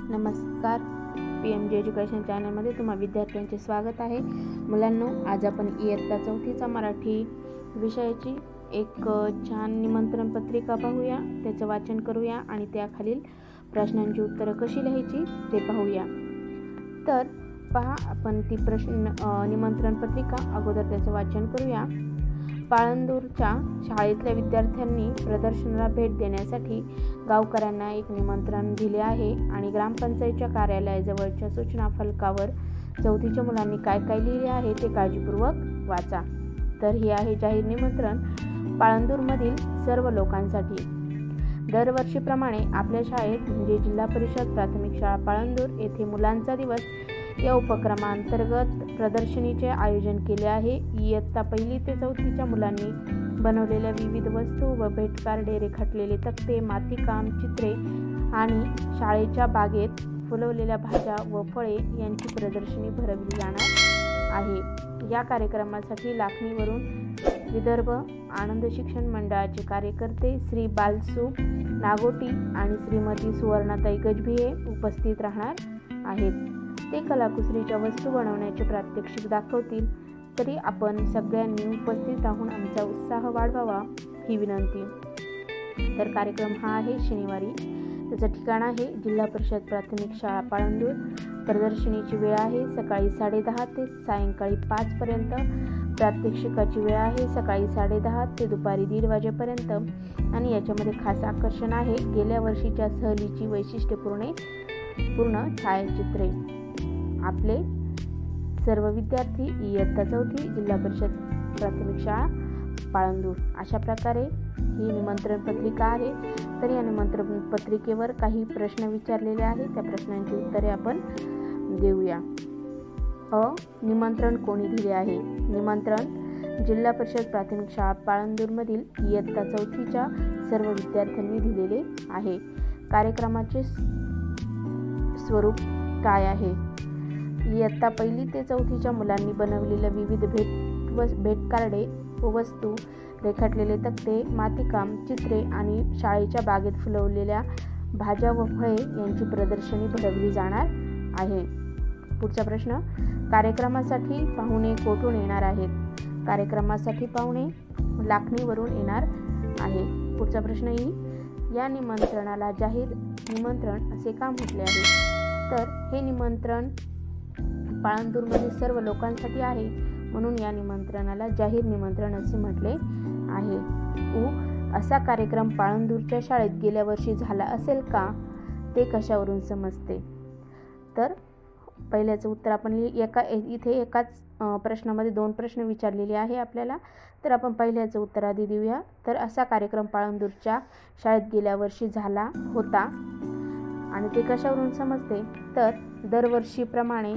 नमस्कार. PMG education चॅनलमध्ये तुम्हा विद्यार्थ्यांचे स्वागत आहे. मुलांनो, आज आपण इयत्ता 4थीचा मराठी विषयाची एक छान निमंत्रण पत्रिका पाहूया, त्याचं वाचन करूया आणि त्याखालील प्रश्नांची उत्तरं कशी लिहायची ते पाहूया. तर पहा, आपण ती निमंत्रण पत्रिका अगोदर त्याचं वाचन करूया. पाळंदूरच्या शाळेतल्या विद्यार्थ्यांनी प्रदर्शनाला भेट देण्यासाठी गावकऱ्यांना एक निमंत्रण दिले आहे आणि ग्रामपंचायतच्या कार्यालयाजवळच्या सूचना फलकावर 4थीच्या मुलांनी काय काय लिहिले आहे ते काळजीपूर्वक वाचा. तर हे आहे जाहीर निमंत्रण पाळंदूरमधील सर्व लोकांसाठी. दरवर्षीप्रमाणे आपल्या शाळेत म्हणजे जिल्हा परिषद प्राथमिक शाळा पाळंदूर येथे मुलांचा दिवस या उपक्रमांतर्गत प्रदर्शनीचे आयोजन केले आहे. इयत्ता 1ली ते 4थीच्या मुलांनी बनवलेल्या विविध वस्तू व भेट कार्डे, रेखाटलेले तक्ते, मातीकाम, चित्रे आणि शाळेच्या बागेत फुलवलेल्या भाज्या व फळे यांची प्रदर्शनी भरवली जाणार आहे. या कार्यक्रमासाठी लाखणीवरून विदर्भ आनंद शिक्षण मंडळाचे कार्यकर्ते श्री बालसू नागोटी आणि श्रीमती सुवर्णाताई गजभिये उपस्थित राहणार आहेत. ते कलाकुसरीच्या वस्तू बनवण्याचे प्रात्यक्षिक दाखवतील. तरी आपण सगळ्यांनी उपस्थित राहून आमचा उत्साह वाढवावा ही विनंती. तर कार्यक्रम हा आहे शनिवारी. त्याचं ठिकाण आहे जिल्हा परिषद प्राथमिक शाळा पाळंदूर. प्रदर्शनीची वेळ आहे सकाळी 10:30 ते सायंकाळी 5 पर्यंत. प्रात्यक्षिकाची वेळ आहे सकाळी 10:30 ते दुपारी 1:30 वाजेपर्यंत. आणि याच्यामध्ये खास आकर्षण आहे गेल्या वर्षीच्या सहलीची वैशिष्ट्यपूर्ण छायाचित्रे. आपले सर्व विद्यार्थी इयत्ता 4थी जिल्हा परिषद प्राथमिक शाळा पाळंदूर. अशा प्रकारे ही निमंत्रण पत्रिका आहे. तर या निमंत्रण पत्रिकेवर काही प्रश्न विचारलेले आहेत, त्या प्रश्नांची उत्तरे आपण देऊया. निमंत्रण कोणी दिले आहे? निमंत्रण जिल्हा परिषद प्राथमिक शाळा पाळंदूरमधील इयत्ता 4थीच्या सर्व विद्यार्थ्यांनी दिलेले आहे. कार्यक्रमाचे स्वरूप काय आहे? इयत्ता 1ली ते 4थीच्या मुलांनी बनवलेल्या विविध भेट कार्डे व वस्तू, रेखाटलेले तक्ते, मातीकाम, चित्रे आणि शाळेच्या बागेत फुलवलेल्या भाज्या व फळे यांची प्रदर्शनी भरवली जाणार आहे. पुढचा प्रश्न, कार्यक्रमासाठी पाहुणे कोठून येणार आहेत? कार्यक्रमासाठी पाहुणे लाखणीवरून येणार आहे. पुढचा प्रश्न, या निमंत्रणाला जाहीर निमंत्रण असे का म्हटले आहे? तर हे निमंत्रण पाळंदूरमधील सर्व लोकांसाठी आहे, म्हणून या निमंत्रणाला जाहीर निमंत्रण असे म्हटले आहे. असा कार्यक्रम पाळंदूरच्या शाळेत गेल्या वर्षी झाला असेल का? ते कशावरून समजते? तर पहिल्याचं उत्तर आपण इथे एकाच प्रश्नामध्ये 2 प्रश्न विचारलेले आहे आपल्याला. तर आपण पहिल्याचं उत्तर आधी देऊया. तर असा कार्यक्रम पाळंदूरच्या शाळेत गेल्या वर्षी झाला होता आणि ते कशावरून समजते? तर दरवर्षीप्रमाणे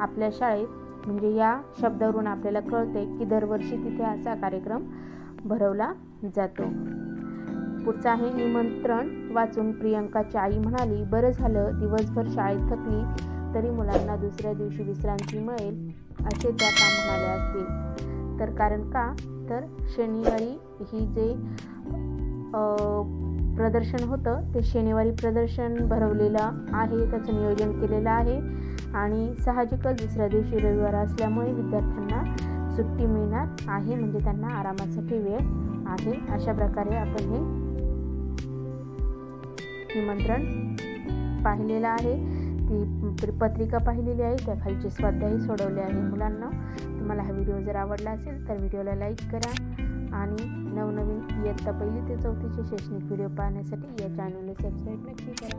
आपल्या शाळेत म्हणजे या शब्दावरून आपल्याला कळते की दरवर्षी तिथे असा कार्यक्रम भरवला जातो. पुढचा आहे, निमंत्रण वाचून प्रियंकाची आई म्हणाली, बरं झालं दिवसभर शाळेत थकली तरी मुलांना दुसऱ्या दिवशी विश्रांती मिळेल असे त्या का म्हणाल्या असतील? तर कारण का? तर शनिवारी ही जे प्रदर्शन होतं ते शनिवारी प्रदर्शन भरवलेलं आहे, त्याचं नियोजन केलेलं आहे आणि साहजिकच दुसऱ्या दिवशी रविवार असल्यामुळे विद्यार्थ्यांना सुट्टी मिळणार आहे, म्हणजे त्यांना आरामासाठी वेळ आहे. अशा प्रकारे आपण हे निमंत्रण पाहिलेलं आहे. ती पत्रिका पाहिलेली आहे, त्याखालचे स्वाध्याय सोडवले आहे. मुलांना, तुम्हाला हा व्हिडिओ जर आवडला असेल तर व्हिडिओला लाईक करा आणि नवनवीन इयत्ता 1ली ते 4थीचे शैक्षणिक व्हिडिओ पाहण्यासाठी या चॅनलला सबस्क्राईब नक्की करा.